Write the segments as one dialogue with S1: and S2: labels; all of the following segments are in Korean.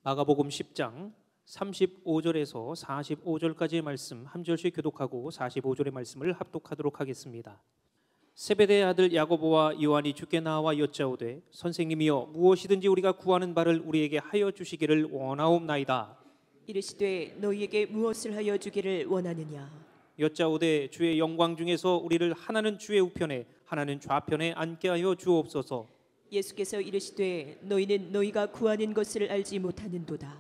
S1: 마가복음 10장 35절에서 45절까지의 말씀 한 절씩 교독하고 45절의 말씀을 합독하도록 하겠습니다. 세베대의 아들 야고보와 요한이 주께 나와 여짜오되 선생님이여 무엇이든지 우리가 구하는 바를 우리에게 하여 주시기를 원하옵나이다.
S2: 이르시되 너희에게 무엇을 하여 주기를 원하느냐.
S1: 여짜오되 주의 영광 중에서 우리를 하나는 주의 우편에 하나는 좌편에 앉게 하여 주옵소서.
S2: 예수께서 이르시되 너희는 너희가 구하는 것을 알지 못하는도다.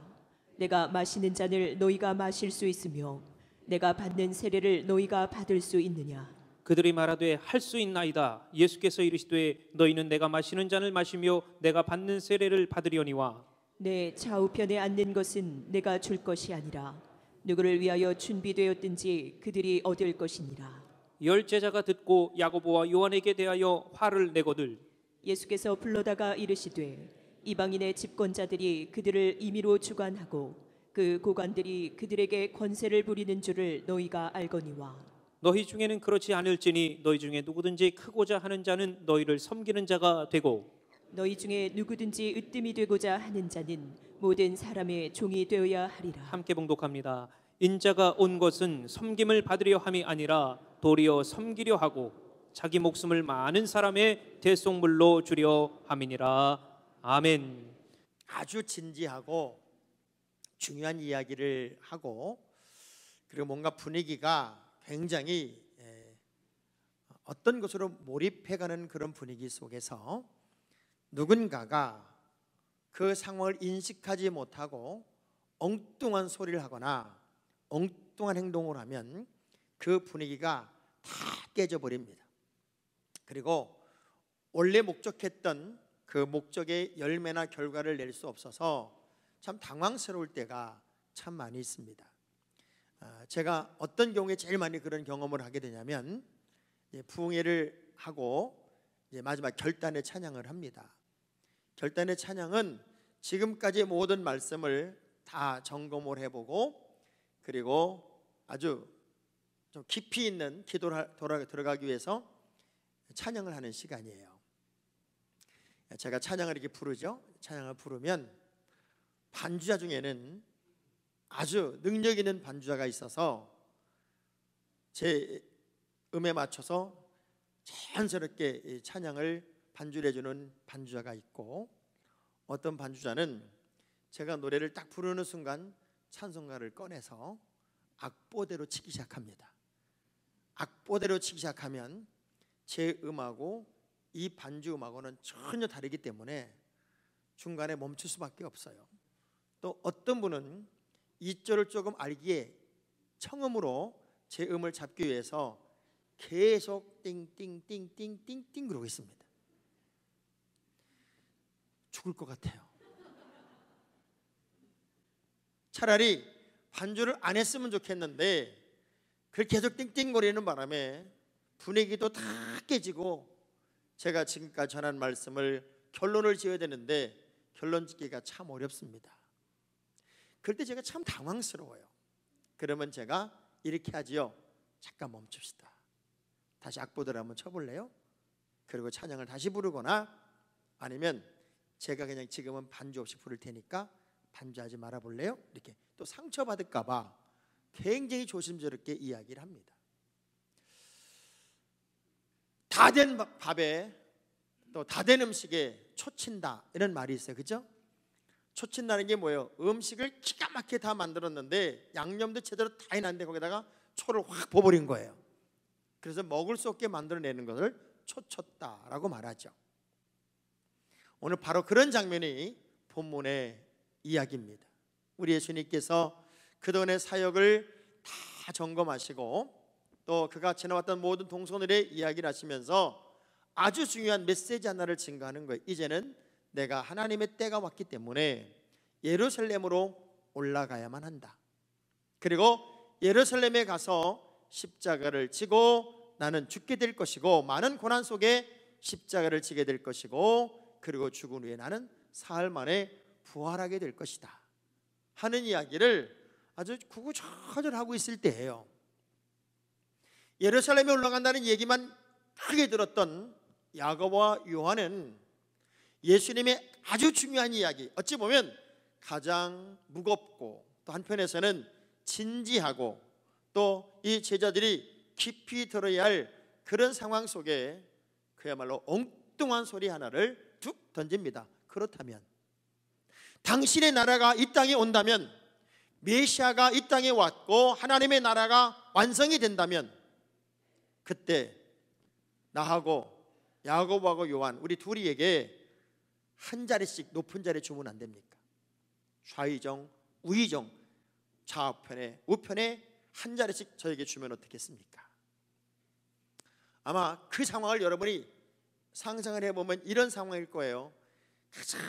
S2: 내가 마시는 잔을 너희가 마실 수 있으며 내가 받는 세례를 너희가 받을 수 있느냐.
S1: 그들이 말하되 할 수 있나이다. 예수께서 이르시되 너희는 내가 마시는 잔을 마시며 내가 받는 세례를 받으려니와
S2: 내 좌우편에 앉는 것은 내가 줄 것이 아니라 누구를 위하여 준비되었든지 그들이 얻을 것이니라.
S1: 열 제자가 듣고 야고보와 요한에게 대하여 화를 내거늘
S2: 예수께서 불러다가 이르시되 이방인의 집권자들이 그들을 임의로 주관하고 그 고관들이 그들에게 권세를 부리는 줄을 너희가 알거니와
S1: 너희 중에는 그렇지 않을지니 너희 중에 누구든지 크고자 하는 자는 너희를 섬기는 자가 되고
S2: 너희 중에 누구든지 으뜸이 되고자 하는 자는 모든 사람의 종이 되어야 하리라.
S1: 함께 봉독합니다. 인자가 온 것은 섬김을 받으려 함이 아니라 도리어 섬기려 하고 자기 목숨을 많은 사람의 대속물로 주려 함이니라. 아멘.
S3: 아주 진지하고 중요한 이야기를 하고 그리고 뭔가 분위기가 굉장히 어떤 것으로 몰입해가는 그런 분위기 속에서 누군가가 그 상황을 인식하지 못하고 엉뚱한 소리를 하거나 엉뚱한 행동을 하면 그 분위기가 다 깨져버립니다. 그리고 원래 목적했던 그 목적의 열매나 결과를 낼 수 없어서 참 당황스러울 때가 참 많이 있습니다. 제가 어떤 경우에 제일 많이 그런 경험을 하게 되냐면 부흥회를 하고 마지막 결단의 찬양을 합니다. 결단의 찬양은 지금까지의 모든 말씀을 다 점검을 해보고 그리고 아주 좀 깊이 있는 기도를 들어가기 위해서 찬양을 하는 시간이에요. 제가 찬양을 이렇게 부르죠. 찬양을 부르면 반주자 중에는 아주 능력 있는 반주자가 있어서 제 음에 맞춰서 자연스럽게 찬양을 반주를 해주는 반주자가 있고 어떤 반주자는 제가 노래를 딱 부르는 순간 찬송가를 꺼내서 악보대로 치기 시작합니다. 악보대로 치기 시작하면 제 음하고 이 반주 음하고는 전혀 다르기 때문에 중간에 멈출 수밖에 없어요. 또 어떤 분은 이 절을 조금 알기에 청음으로 제 음을 잡기 위해서 계속 띵띵띵띵띵띵 그러고 있습니다. 죽을 것 같아요. 차라리 반주를 안 했으면 좋겠는데 그렇게 계속 띵띵거리는 바람에 분위기도 다 깨지고 제가 지금까지 전한 말씀을 결론을 지어야 되는데 결론 짓기가 참 어렵습니다. 그럴 때 제가 참 당황스러워요. 그러면 제가 이렇게 하지요. 잠깐 멈춥시다. 다시 악보들 한번 쳐볼래요? 그리고 찬양을 다시 부르거나 아니면 제가 그냥 지금은 반주 없이 부를 테니까 반주하지 말아볼래요? 이렇게 또 상처받을까 봐 굉장히 조심스럽게 이야기를 합니다. 다 된 밥에 또 다 된 음식에 초친다 이런 말이 있어요. 그죠? 초친다는 게 뭐예요? 음식을 기가 막히게 다 만들었는데 양념도 제대로 다 해놨는데 거기다가 초를 확 부어버린 거예요. 그래서 먹을 수 없게 만들어내는 것을 초쳤다라고 말하죠. 오늘 바로 그런 장면이 본문의 이야기입니다. 우리 예수님께서 그동안의 사역을 다 점검하시고 또 그가 지나왔던 모든 동서들의 이야기를 하시면서 아주 중요한 메시지 하나를 증거하는 거예요. 이제는 내가 하나님의 때가 왔기 때문에 예루살렘으로 올라가야만 한다. 그리고 예루살렘에 가서 십자가를 지고 나는 죽게 될 것이고 많은 고난 속에 십자가를 지게 될 것이고 그리고 죽은 후에 나는 사흘 만에 부활하게 될 것이다 하는 이야기를 아주 구구절절하고 있을 때예요. 예루살렘에 올라간다는 얘기만 크게 들었던 야고보와 요한은 예수님의 아주 중요한 이야기, 어찌 보면 가장 무겁고 또 한편에서는 진지하고 또 이 제자들이 깊이 들어야 할 그런 상황 속에 그야말로 엉뚱한 소리 하나를 툭 던집니다. 그렇다면 당신의 나라가 이 땅에 온다면, 메시아가 이 땅에 왔고 하나님의 나라가 완성이 된다면, 그때 나하고 야고보하고 요한 우리 둘이에게 한 자리씩 높은 자리에 주면 안 됩니까? 좌의정, 우의정, 좌편에 우편에 한 자리씩 저에게 주면 어떻겠습니까? 아마 그 상황을 여러분이 상상을 해보면 이런 상황일 거예요. 가장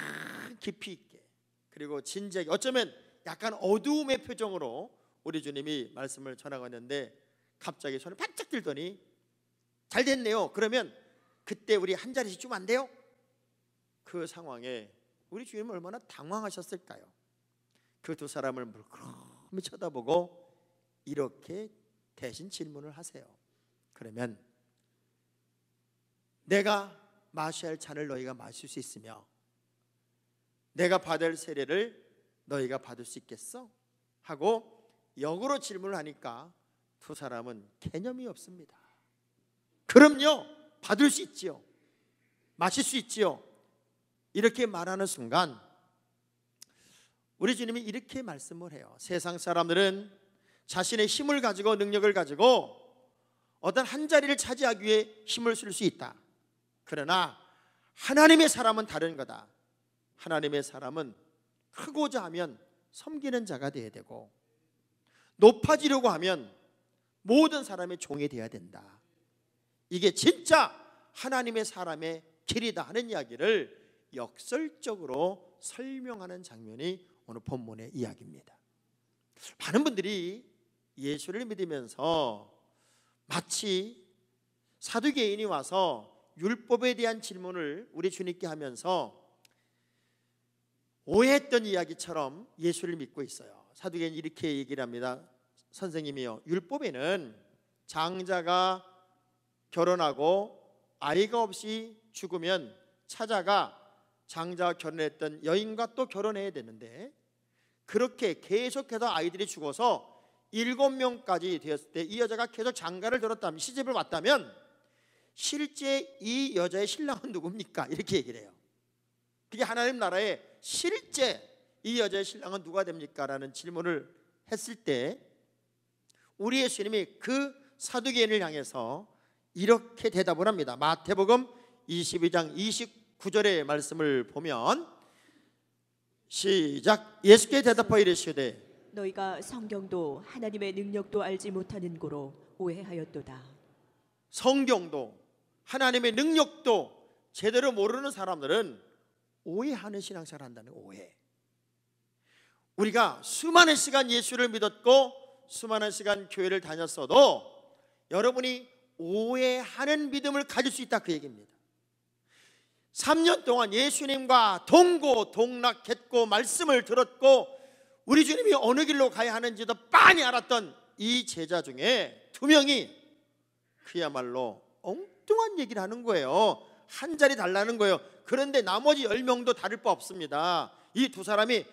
S3: 깊이 있게, 그리고 진지하게, 어쩌면 약간 어두움의 표정으로 우리 주님이 말씀을 전하고 있는데 갑자기 손을 바짝 들더니 잘 됐네요. 그러면 그때 우리 한 자리씩 주면 안 돼요? 그 상황에 우리 주님은 얼마나 당황하셨을까요? 그 두 사람을 물끄러미 쳐다보고 이렇게 대신 질문을 하세요. 그러면 내가 마셔야 할 잔을 너희가 마실 수 있으며 내가 받을 세례를 너희가 받을 수 있겠어? 하고 역으로 질문을 하니까 두 사람은 개념이 없습니다. 그럼요, 받을 수 있지요, 마실 수 있지요. 이렇게 말하는 순간 우리 주님이 이렇게 말씀을 해요. 세상 사람들은 자신의 힘을 가지고 능력을 가지고 어떤 한 자리를 차지하기 위해 힘을 쓸 수 있다. 그러나 하나님의 사람은 다른 거다. 하나님의 사람은 크고자 하면 섬기는 자가 되어야 되고, 높아지려고 하면 모든 사람의 종이 되어야 된다. 이게 진짜 하나님의 사람의 길이다 하는 이야기를 역설적으로 설명하는 장면이 오늘 본문의 이야기입니다. 많은 분들이 예수를 믿으면서 마치 사두개인이 와서 율법에 대한 질문을 우리 주님께 하면서 오해했던 이야기처럼 예수를 믿고 있어요. 사두개인이 이렇게 얘기를 합니다. 선생님이요, 율법에는 장자가 결혼하고 아이가 없이 죽으면 찾아가 장자와 결혼했던 여인과 또 결혼해야 되는데, 그렇게 계속해서 아이들이 죽어서 7명까지 되었을 때 이 여자가 계속 장가를 들었다면, 시집을 왔다면 실제 이 여자의 신랑은 누굽니까? 이렇게 얘기를 해요. 그게 하나님 나라에 실제 이 여자의 신랑은 누가 됩니까? 라는 질문을 했을 때 우리 예수님이 그 사두개인을 향해서 이렇게 대답을 합니다. 마태복음 22장 29절의 말씀을 보면 시작. 예수께 대답하여 이르시되
S2: 너희가 성경도 하나님의 능력도 알지 못하는 고로 오해하였도다.
S3: 성경도 하나님의 능력도 제대로 모르는 사람들은 오해하는 신앙생활을 한다는 오해. 우리가 수많은 시간 예수를 믿었고 수많은 시간 교회를 다녔어도 여러분이 오해하는 믿음을 가질 수 있다, 그 얘기입니다. 3년 동안 예수님과 동고동락했고 말씀을 들었고 우리 주님이 어느 길로 가야 하는지도 빤히 알았던 이 제자 중에 2명이 그야말로 엉뚱한 얘기를 하는 거예요. 한 자리 달라는 거예요. 그런데 나머지 10명도 다를 바 없습니다. 이 두 사람이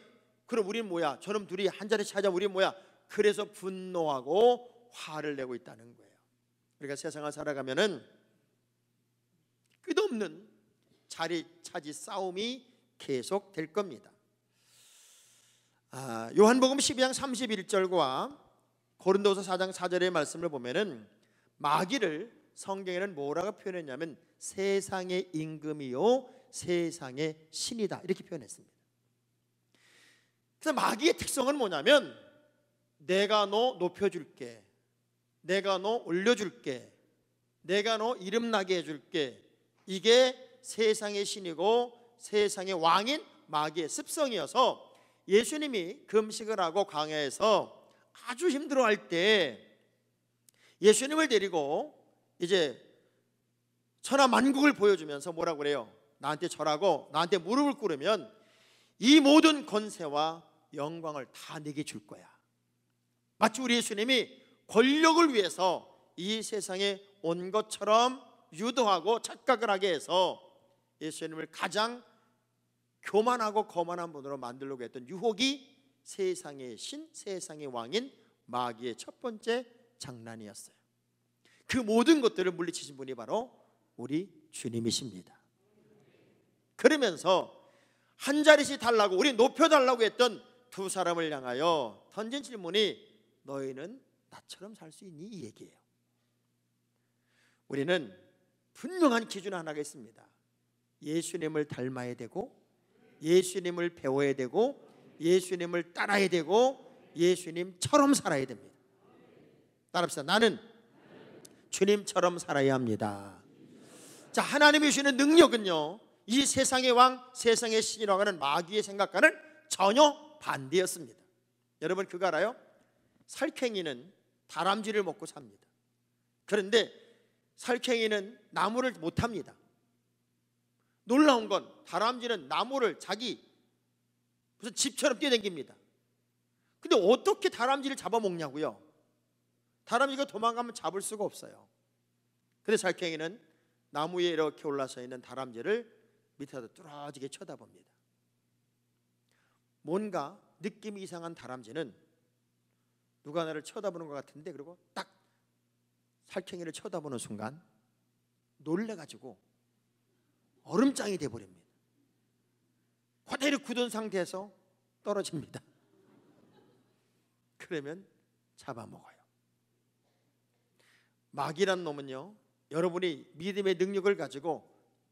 S3: 그럼 우린 뭐야? 저놈 둘이 한 자리 찾아 우린 뭐야? 그래서 분노하고 화를 내고 있다는 거예요. 우리가 세상을 살아가면은 끝없는 자리 차지 싸움이 계속 될 겁니다. 요한복음 12장 31절과 고린도서 4장 4절의 말씀을 보면은 마귀를 성경에는 뭐라고 표현했냐면 세상의 임금이요 세상의 신이다, 이렇게 표현했습니다. 그래서 마귀의 특성은 뭐냐면 내가 너 높여줄게, 내가 너 올려줄게, 내가 너 이름나게 해줄게. 이게 세상의 신이고 세상의 왕인 마귀의 습성이어서 예수님이 금식을 하고 광야에서 아주 힘들어할 때 예수님을 데리고 이제 천하만국을 보여주면서 뭐라고 그래요? 나한테 절하고 나한테 무릎을 꿇으면 이 모든 권세와 영광을 다 내게 줄 거야. 마치 우리 예수님이 권력을 위해서 이 세상에 온 것처럼 유도하고 착각을 하게 해서 예수님을 가장 교만하고 거만한 분으로 만들려고 했던 유혹이 세상의 신, 세상의 왕인 마귀의 첫 번째 장난이었어요. 그 모든 것들을 물리치신 분이 바로 우리 주님이십니다. 그러면서 한 자릿씩 달라고, 우리 높여달라고 했던 두 사람을 향하여 던진 질문이 너희는 나처럼 살 수 있니? 이 얘기예요. 우리는 분명한 기준 하나가 있습니다. 예수님을 닮아야 되고, 예수님을 배워야 되고, 예수님을 따라야 되고, 예수님처럼 살아야 됩니다. 따라합시다. 나는 주님처럼 살아야 합니다. 자, 하나님이 주시는 능력은요, 이 세상의 왕, 세상의 신이라고 하는 마귀의 생각과는 전혀 반대였습니다. 여러분 그거 알아요? 살쾡이는 다람쥐를 먹고 삽니다. 그런데 살쾡이는 나무를 못합니다. 놀라운 건 다람쥐는 나무를 자기 무슨 집처럼 뛰어다닙니다. 근데 어떻게 다람쥐를 잡아먹냐고요? 다람쥐가 도망가면 잡을 수가 없어요. 그래서 살쾡이는 나무 위에 이렇게 올라서 있는 다람쥐를 밑에서 뚫어지게 쳐다봅니다. 뭔가 느낌이 이상한 다람쥐는 누가 나를 쳐다보는 것 같은데, 그리고 딱 살쾡이를 쳐다보는 순간 놀래가지고 얼음장이 돼버립니다. 그대로 굳은 상태에서 떨어집니다. 그러면 잡아먹어요. 마귀란 놈은요, 여러분이 믿음의 능력을 가지고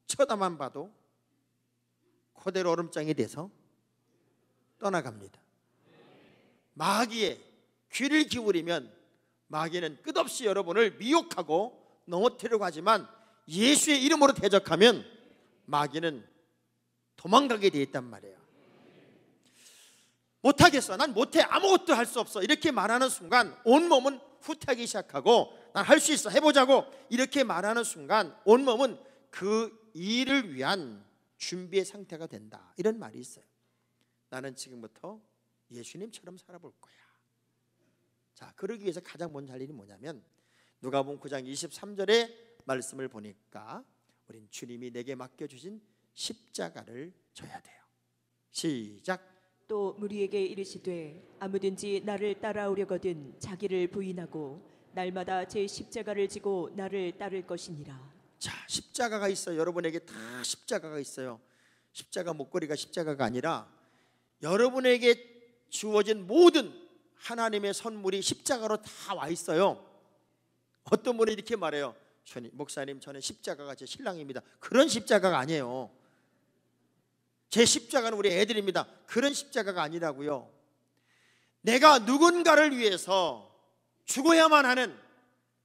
S3: 쳐다만 봐도 그대로 얼음장이 돼서 떠나갑니다. 마귀의 귀를 기울이면 마귀는 끝없이 여러분을 미혹하고 넘어뜨리려고 하지만 예수의 이름으로 대적하면 마귀는 도망가게 돼 있단 말이에요. 못하겠어, 난 못해, 아무것도 할 수 없어, 이렇게 말하는 순간 온몸은 후퇴하기 시작하고, 난 할 수 있어, 해보자고 이렇게 말하는 순간 온몸은 그 일을 위한 준비의 상태가 된다, 이런 말이 있어요. 나는 지금부터 예수님처럼 살아볼 거야. 자, 그러기 위해서 가장 먼저 할 일이 뭐냐면 누가복음 9장 23절의 말씀을 보니까 우린 주님이 내게 맡겨주신 십자가를 져야 돼요. 시작.
S2: 또 무리에게 이르시되 아무든지 나를 따라오려거든 자기를 부인하고 날마다 제 십자가를 지고 나를 따를 것이니라.
S3: 자, 십자가가 있어요. 여러분에게 다 십자가가 있어요. 십자가 목걸이가 십자가가 아니라 여러분에게 주어진 모든 하나님의 선물이 십자가로 다 와 있어요. 어떤 분이 이렇게 말해요. 목사님, 저는 십자가가 제 신랑입니다. 그런 십자가가 아니에요. 제 십자가는 우리 애들입니다. 그런 십자가가 아니라고요. 내가 누군가를 위해서 죽어야만 하는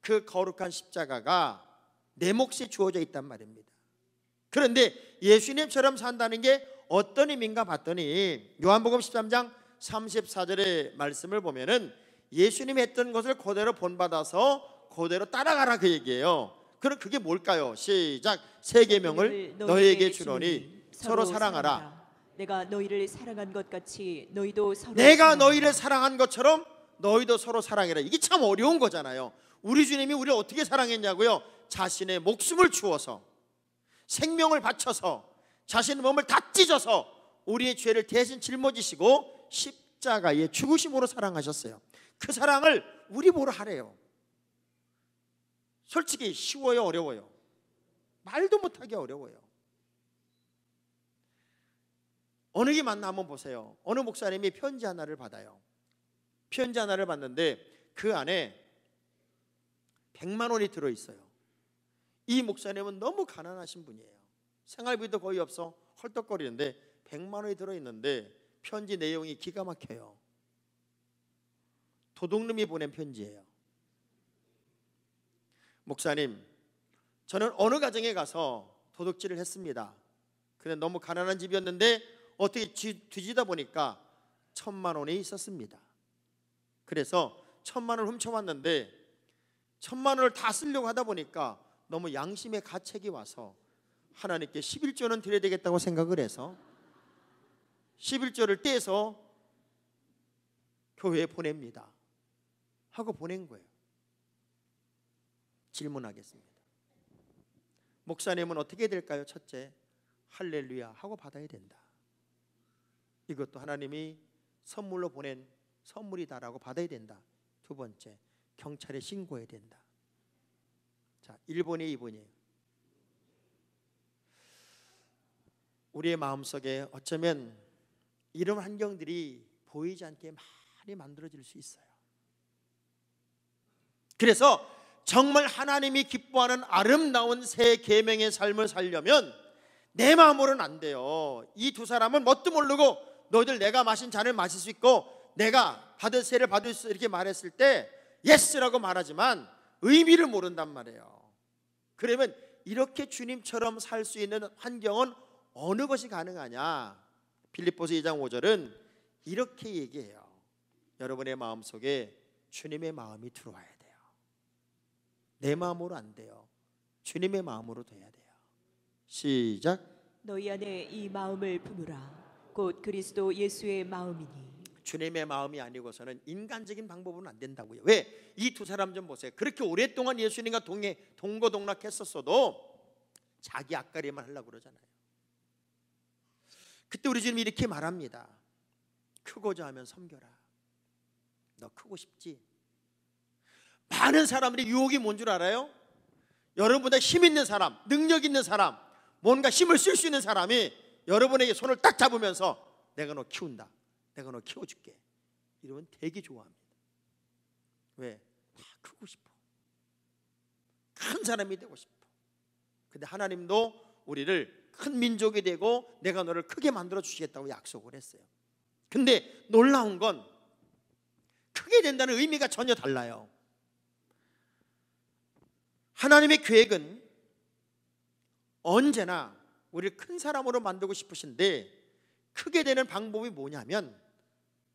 S3: 그 거룩한 십자가가 내 몫에 주어져 있단 말입니다. 그런데 예수님처럼 산다는 게 어떤 의미인가 봤더니 요한복음 13장 34절의 말씀을 보면은 예수님이 했던 것을 그대로 본받아서 그대로 따라가라, 그 얘기예요. 그럼 그게 뭘까요? 시작. 세 계명을 너희에게 주노니 서로 사랑하라.
S2: 내가 너희를 사랑한 것 같이 너희도 서로
S3: 내가 너희를 사랑한 것처럼 너희도 서로 사랑해라. 이게 참 어려운 거잖아요. 우리 주님이 우리를 어떻게 사랑했냐고요? 자신의 목숨을 주어서, 생명을 바쳐서, 자신의 몸을 다 찢어서 우리의 죄를 대신 짊어지시고 십자가의 죽으심으로 사랑하셨어요. 그 사랑을 우리 보러 하래요. 솔직히 쉬워요, 어려워요? 말도 못하기 어려워요. 어느 게 맞나 한번 보세요. 어느 목사님이 편지 하나를 받아요. 편지 하나를 받는데 그 안에 100만 원이 들어있어요. 이 목사님은 너무 가난하신 분이에요. 생활비도 거의 없어 헐떡거리는데 100만 원이 들어있는데 편지 내용이 기가 막혀요. 도둑놈이 보낸 편지예요. 목사님, 저는 어느 가정에 가서 도둑질을 했습니다. 근데 너무 가난한 집이었는데 어떻게 뒤지다 보니까 1,000만 원이 있었습니다. 그래서 1,000만 원을 훔쳐왔는데 1,000만 원을 다 쓰려고 하다 보니까 너무 양심의 가책이 와서 하나님께 11조는 드려야 되겠다고 생각을 해서 11조를 떼서 교회에 보냅니다. 하고 보낸 거예요. 질문하겠습니다. 목사님은 어떻게 될까요? 첫째, 할렐루야 하고 받아야 된다. 이것도 하나님이 선물로 보낸 선물이다라고 받아야 된다. 두 번째, 경찰에 신고해야 된다. 자, 1번이 2번이에요. 우리의 마음속에 어쩌면 이런 환경들이 보이지 않게 많이 만들어질 수 있어요. 그래서 정말 하나님이 기뻐하는 아름다운 새 계명의 삶을 살려면 내 마음으로는 안 돼요. 이 두 사람은 뭣도 모르고 너희들 내가 마신 잔을 마실 수 있고 내가 받을 세를 받을 수 이렇게 말했을 때 예스라고 말하지만 의미를 모른단 말이에요. 그러면 이렇게 주님처럼 살 수 있는 환경은 어느 것이 가능하냐? 빌립보서 2장 5절은 이렇게 얘기해요. 여러분의 마음속에 주님의 마음이 들어와야 돼요. 내 마음으로 안 돼요. 주님의 마음으로 돼야 돼요. 시작.
S2: 너희 안에 이 마음을 품으라. 곧 그리스도 예수의 마음이니.
S3: 주님의 마음이 아니고서는 인간적인 방법은 안 된다고요. 왜? 이 두 사람 좀 보세요. 그렇게 오랫동안 예수님과 동거동락했었어도 자기 앞가림만 하려고 그러잖아요. 그때 우리 주님이 이렇게 말합니다. 크고자 하면 섬겨라. 너 크고 싶지? 많은 사람들이 유혹이 뭔 줄 알아요? 여러분보다 힘 있는 사람, 능력 있는 사람, 뭔가 힘을 쓸 수 있는 사람이 여러분에게 손을 딱 잡으면서 내가 너 키운다, 내가 너 키워줄게, 이러면 되게 좋아합니다. 왜? 다 크고 싶어. 큰 사람이 되고 싶어. 근데 하나님도 우리를 큰 민족이 되고 내가 너를 크게 만들어 주시겠다고 약속을 했어요. 근데 놀라운 건 크게 된다는 의미가 전혀 달라요. 하나님의 계획은 언제나 우리를 큰 사람으로 만들고 싶으신데 크게 되는 방법이 뭐냐면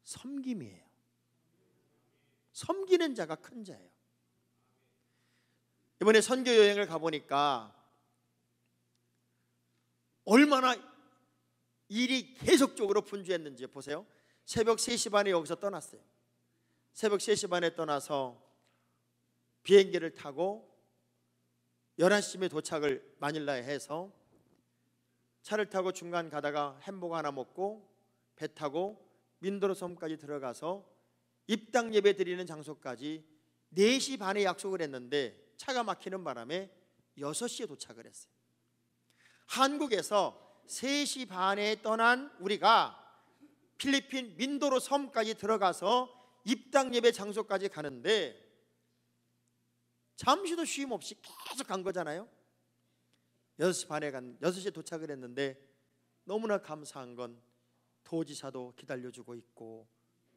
S3: 섬김이에요. 섬기는 자가 큰 자예요. 이번에 선교 여행을 가보니까 얼마나 일이 계속적으로 분주했는지 보세요. 새벽 3시 반에 여기서 떠났어요. 새벽 3시 반에 떠나서 비행기를 타고 11시쯤에 도착을 마닐라에 해서 차를 타고 중간 가다가 햄버거 하나 먹고 배 타고 민도로 섬까지 들어가서 입당 예배 드리는 장소까지 4시 반에 약속을 했는데 차가 막히는 바람에 6시에 도착을 했어요. 한국에서 3시 반에 떠난 우리가 필리핀 민도로 섬까지 들어가서 입당 예배 장소까지 가는데 잠시도 쉼 없이 계속 간 거잖아요. 6시에 도착을 했는데 너무나 감사한 건 도지사도 기다려주고 있고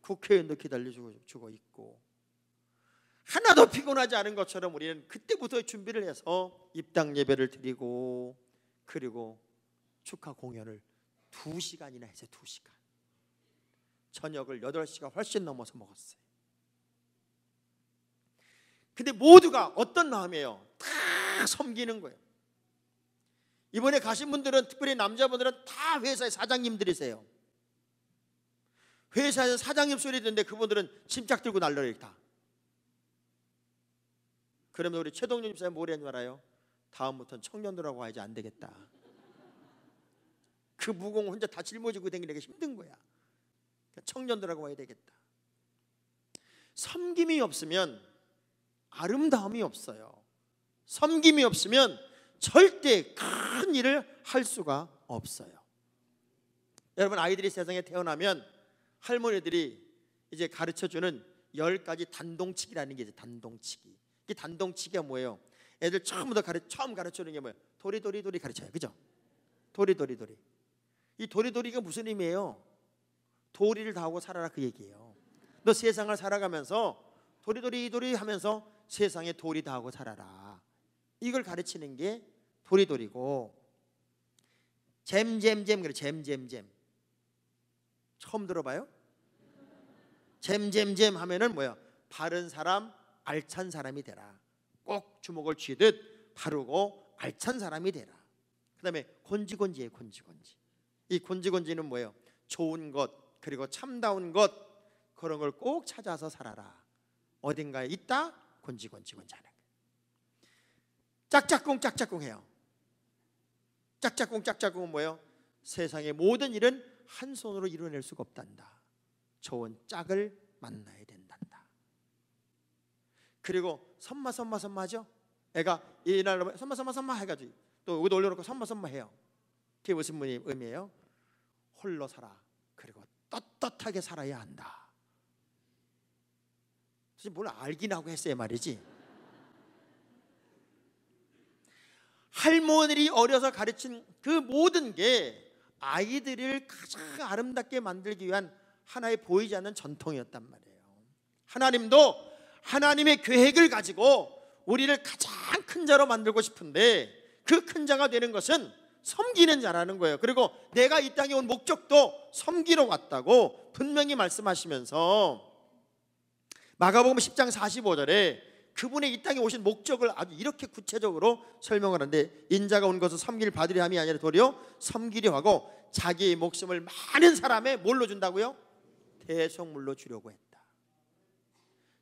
S3: 국회의원도 기다려주고 있고 하나도 피곤하지 않은 것처럼 우리는 그때부터 준비를 해서 입당 예배를 드리고 그리고 축하 공연을 2시간이나 했어요. 2시간. 저녁을 8시가 훨씬 넘어서 먹었어요. 근데 모두가 어떤 마음이에요? 다 섬기는 거예요. 이번에 가신 분들은 특별히 남자분들은 다 회사의 사장님들이세요. 회사에서 사장님 소리 듣는데 그분들은 침짝 들고 날라요. 다. 그러면 우리 최동준 집사님 뭐라 했는 줄 알아요? 다음부터는 청년들하고 와야지 안 되겠다. 그 무공 혼자 다 짊어지고 다니기가 힘든 거야. 그러니까 청년들하고 와야 되겠다. 섬김이 없으면 아름다움이 없어요. 섬김이 없으면 절대 큰 일을 할 수가 없어요. 여러분, 아이들이 세상에 태어나면 할머니들이 이제 가르쳐주는 10가지 단동치기라는 게 이제 단동치기. 이 단동치기가 뭐예요? 애들 처음 가르쳐주는 게 뭐예요? 도리도리 가르쳐요. 그죠? 도리도리. 이 도리도리가 무슨 의미예요? 도리를 다하고 살아라, 그 얘기예요. 너 세상을 살아가면서 도리도리 하면서 세상에 도리 다하고 살아라. 이걸 가르치는 게 도리도리고, 잼잼잼 그래. 잼잼잼 처음 들어봐요? 잼잼잼 하면은 뭐야? 바른 사람, 알찬 사람이 되라. 꼭 주먹을 쥐듯 바르고 알찬 사람이 되라. 그 다음에 곤지곤지예요. 곤지곤지. 이 곤지곤지는 뭐예요? 좋은 것, 그리고 참다운 것, 그런 걸 꼭 찾아서 살아라. 어딘가에 있다? 곤지곤지 하는 거예요. 짝짝꿍 해요. 짝짝꿍은 뭐예요? 세상의 모든 일은 한 손으로 이뤄낼 수가 없단다. 좋은 짝을 만나야 된단다. 그리고 선마하죠. 애가 이날 선마 해가지고 또 여기도 올려놓고 선마 해요. 그게 무슨 의미예요? 홀로 살아. 그리고 떳떳하게 살아야 한다. 사실 뭘 알긴 하고 했어요 말이지. 할머니들이 어려서 가르친 그 모든 게 아이들을 가장 아름답게 만들기 위한 하나의 보이지 않는 전통이었단 말이에요. 하나님도 하나님의 계획을 가지고 우리를 가장 큰 자로 만들고 싶은데 그 큰 자가 되는 것은 섬기는 자라는 거예요. 그리고 내가 이 땅에 온 목적도 섬기러 왔다고 분명히 말씀하시면서 마가복음 10장 45절에 그분의 이 땅에 오신 목적을 아주 이렇게 구체적으로 설명을 하는데, 인자가 온 것은 섬기를 받으려 함이 아니라 도리어 섬기려 하고 자기의 목숨을 많은 사람의 뭘로 준다고요? 대속물로 주려고 했다.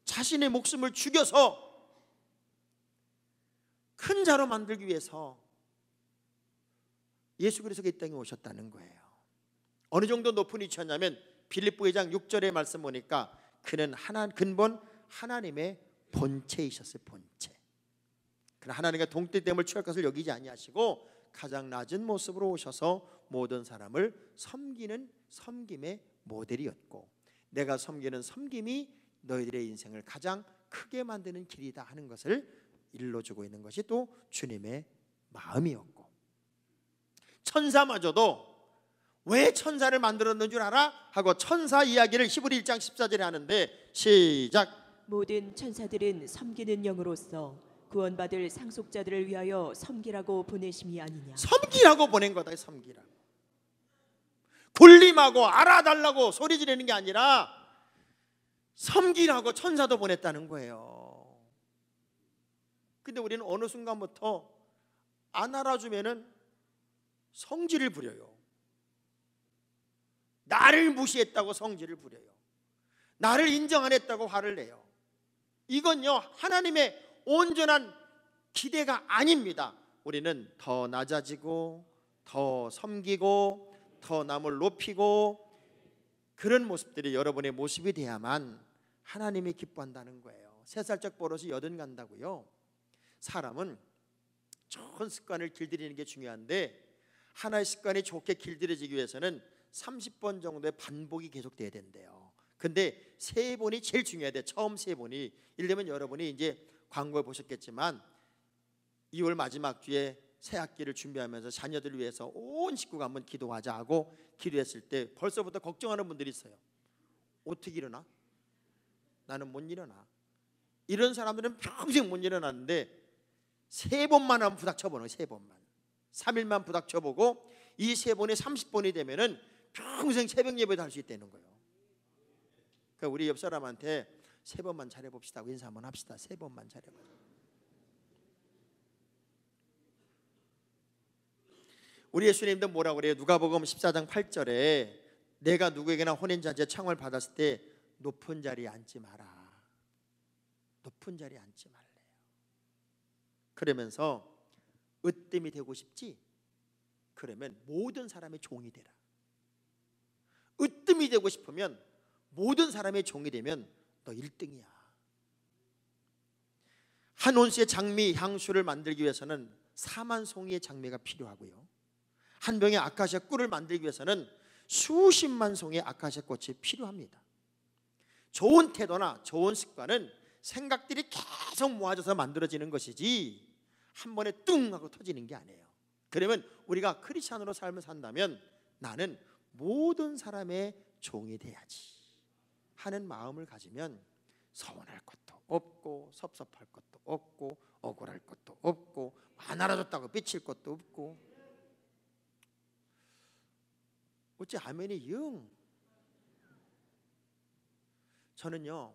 S3: 자신의 목숨을 죽여서 큰 자로 만들기 위해서 예수 그리스도가 이 땅에 오셨다는 거예요. 어느 정도 높은 위치였냐면 빌립보 2장 6절의 말씀 보니까 그는 근본 하나님의 본체이셨어요. 본체. 그러나 하나님과 동떨됨을 취할 것을 여기지 아니하시고 가장 낮은 모습으로 오셔서 모든 사람을 섬기는 섬김의 모델이었고, 내가 섬기는 섬김이 너희들의 인생을 가장 크게 만드는 길이다 하는 것을 일러주고 있는 것이 또 주님의 마음이었고, 천사마저도 왜 천사를 만들었는 줄 알아? 하고 천사 이야기를 히브리 1장 14절에 하는데, 시작.
S2: 모든 천사들은 섬기는 영으로서 구원받을 상속자들을 위하여 섬기라고 보내심이 아니냐.
S3: 섬기라고 보낸 거다. 섬기라. 군림하고 알아달라고 소리 지르는 게 아니라 섬기라고 천사도 보냈다는 거예요. 근데 우리는 어느 순간부터 안 알아주면은 성질을 부려요. 나를 무시했다고 성질을 부려요. 나를 인정 안 했다고 화를 내요. 이건요, 하나님의 온전한 기대가 아닙니다. 우리는 더 낮아지고 더 섬기고 더 남을 높이고 그런 모습들이 여러분의 모습이 돼야만 하나님이 기뻐한다는 거예요. 3살적 버릇이 80 간다고요. 사람은 좋은 습관을 길들이는 게 중요한데, 하나의 습관이 좋게 길들여지기 위해서는 30번 정도의 반복이 계속돼야 된대요. 근데 3번이 제일 중요해요. 처음 3번이. 예를 들면 여러분이 이제 광고에 보셨겠지만 2월 마지막 주에 새 학기를 준비하면서 자녀들을 위해서 온 식구가 한번 기도하자 하고 기도했을 때 벌써부터 걱정하는 분들이 있어요. 어떻게 일어나? 나는 못 일어나. 이런 사람들은 평생 못 일어나는데 3번만 하면 부닥쳐보는 거예요. 3번만. 3일만 부닥쳐보고 이 3번이 30번이 되면은 평생 새벽 예배도 할 수 있다는 거예요. 그러니까 우리 옆 사람한테 3번만 잘해봅시다. 인사 한번 합시다. 3번만 잘해보자. 우리 예수님도 뭐라고 그래요? 누가복음 14장 8절에 내가 누구에게나 혼인잔치의 청을 받았을 때 높은 자리에 앉지 마라. 높은 자리에 앉지 말래요. 그러면서 으뜸이 되고 싶지? 그러면 모든 사람의 종이 되라. 으뜸이 되고 싶으면 모든 사람의 종이 되면 너 1등이야. 한 온수의 장미 향수를 만들기 위해서는 4만 송이의 장미가 필요하고요, 한 병의 아카시아 꿀을 만들기 위해서는 수십만 송이의 아카시아 꽃이 필요합니다. 좋은 태도나 좋은 습관은 생각들이 계속 모아져서 만들어지는 것이지 한 번에 뚱 하고 터지는 게 아니에요. 그러면 우리가 크리스찬으로 삶을 산다면 나는 모든 사람의 종이 돼야지 하는 마음을 가지면 서운할 것도 없고 섭섭할 것도 없고 억울할 것도 없고 안 알아줬다고 삐칠 것도 없고. 어찌 아멘이 영. 저는요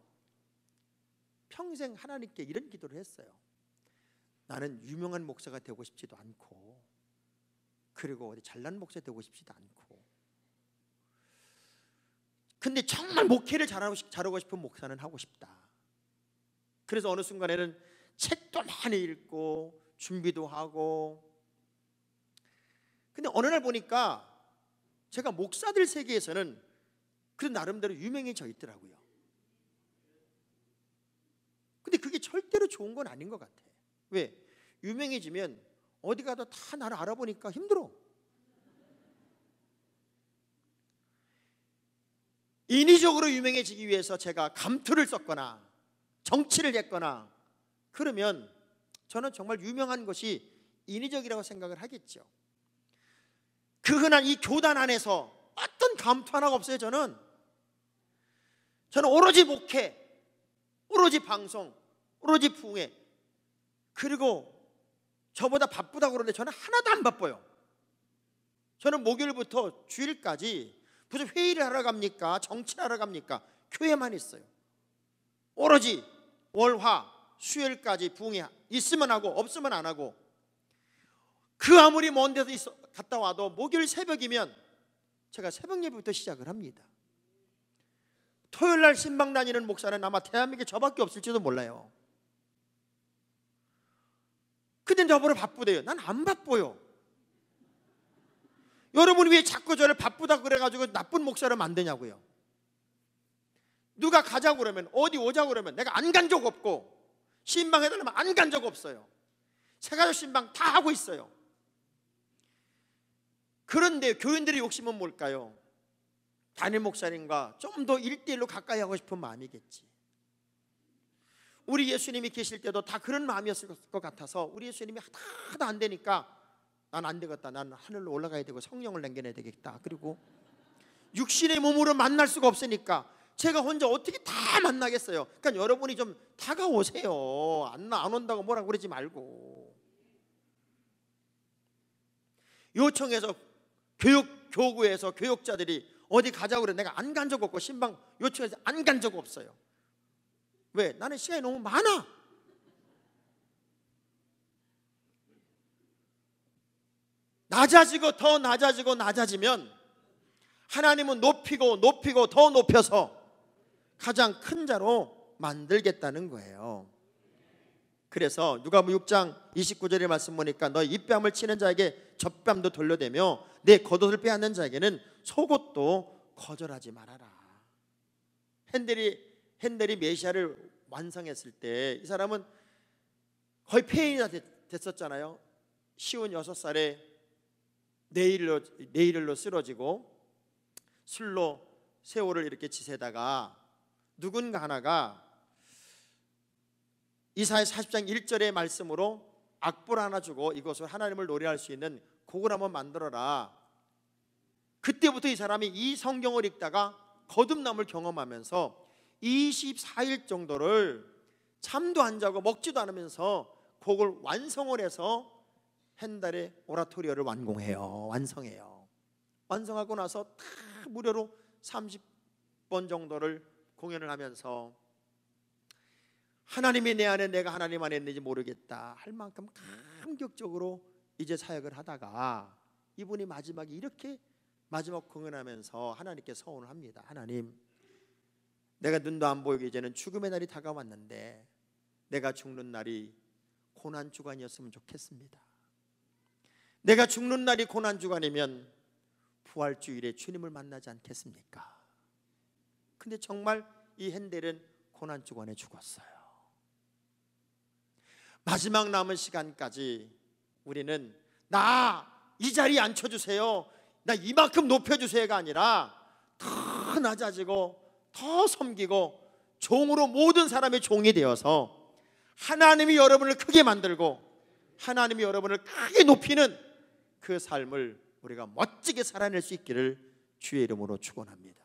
S3: 평생 하나님께 이런 기도를 했어요. 나는 유명한 목사가 되고 싶지도 않고, 그리고 어디 잘난 목사 되고 싶지도 않고, 근데 정말 목회를 잘하고 싶은 목사는 하고 싶다. 그래서 어느 순간에는 책도 많이 읽고 준비도 하고, 근데 어느 날 보니까 제가 목사들 세계에서는 그 나름대로 유명해져 있더라고요. 근데 그게 절대로 좋은 건 아닌 것 같아. 왜? 유명해지면 어디 가도 다 나를 알아보니까 힘들어. 인위적으로 유명해지기 위해서 제가 감투를 썼거나 정치를 했거나 그러면 저는 정말 유명한 것이 인위적이라고 생각을 하겠죠. 그 흔한 이 교단 안에서 어떤 감투 하나가 없어요. 저는 오로지 목회, 오로지 방송, 오로지 부흥회. 그리고 저보다 바쁘다고 그러는데 저는 하나도 안 바빠요. 저는 목요일부터 주일까지 무슨 회의를 하러 갑니까? 정치를 하러 갑니까? 교회만 있어요. 오로지 월화 수요일까지 부흥회 있으면 하고 없으면 안 하고, 그 아무리 먼 데서 갔다 와도 목요일 새벽이면 제가 새벽 예배부터 시작을 합니다. 토요일 날 신방 다니는 목사는 아마 대한민국에 저밖에 없을지도 몰라요. 근데 저보다 바쁘대요. 난 안 바빠요. 여러분이 왜 자꾸 저를 바쁘다 그래가지고 나쁜 목사를 만드냐고요. 누가 가자고 그러면, 어디 오자고 그러면 내가 안 간 적 없고, 신방 해달라면 안 간 적 없어요. 새가족 신방 다 하고 있어요. 그런데 교인들의 욕심은 뭘까요? 담임 목사님과 좀 더 1대1로 가까이 하고 싶은 마음이겠지. 우리 예수님이 계실 때도 다 그런 마음이었을 것 같아서 우리 예수님이 하나도 안 되니까 난 안 되겠다, 난 하늘로 올라가야 되고 성령을 남겨내야 되겠다. 그리고 육신의 몸으로 만날 수가 없으니까 제가 혼자 어떻게 다 만나겠어요. 그러니까 여러분이 좀 다가오세요. 안 온다고 뭐라고 그러지 말고. 요청해서 교구에서 교육자들이 어디 가자고 그래 내가 안 간 적 없고, 신방 요청해서 안 간 적 없어요. 왜? 나는 시간이 너무 많아. 낮아지고 더 낮아지고 낮아지면 하나님은 높이고 더 높여서 가장 큰 자로 만들겠다는 거예요. 그래서 누가복음 6장 29절의 말씀 보니까 너 입뺨을 치는 자에게 젖뺨도 돌려대며 내 겉옷을 빼앗는 자에게는 속옷도 거절하지 말아라. 핸델이 메시아를 완성했을 때 이 사람은 거의 폐인이 됐었잖아요. 시온 6살에 네일로 쓰러지고 술로 세월을 이렇게 지새다가 누군가 하나가 이사야 40장 1절의 말씀으로 악보를 하나 주고 이것을 하나님을 노래할 수 있는 곡을 한번 만들어라. 그때부터 이 사람이 이 성경을 읽다가 거듭남을 경험하면서 24일 정도를 잠도 안 자고 먹지도 않으면서 곡을 완성을 해서 핸델의 오라토리오를 완성해요. 완성하고 나서 다 무료로 30번 정도를 공연을 하면서 하나님이 내 안에 내가 하나님 안에 있는지 모르겠다 할 만큼 감격적으로 이제 사역을 하다가 이분이 마지막에 이렇게 마지막 공연하면서 하나님께 서원을 합니다. 하나님, 내가 눈도 안 보이고 이제는 죽음의 날이 다가왔는데 내가 죽는 날이 고난주간이었으면 좋겠습니다. 내가 죽는 날이 고난주간이면 부활주일에 주님을 만나지 않겠습니까? 근데 정말 이 핸델은 고난주간에 죽었어요. 마지막 남은 시간까지 우리는 나 이 자리에 앉혀주세요, 나 이만큼 높여주세요가 아니라 더 낮아지고 더 섬기고 종으로 모든 사람의 종이 되어서 하나님이 여러분을 크게 만들고 하나님이 여러분을 크게 높이는 그 삶을 우리가 멋지게 살아낼 수 있기를 주의 이름으로 축원합니다.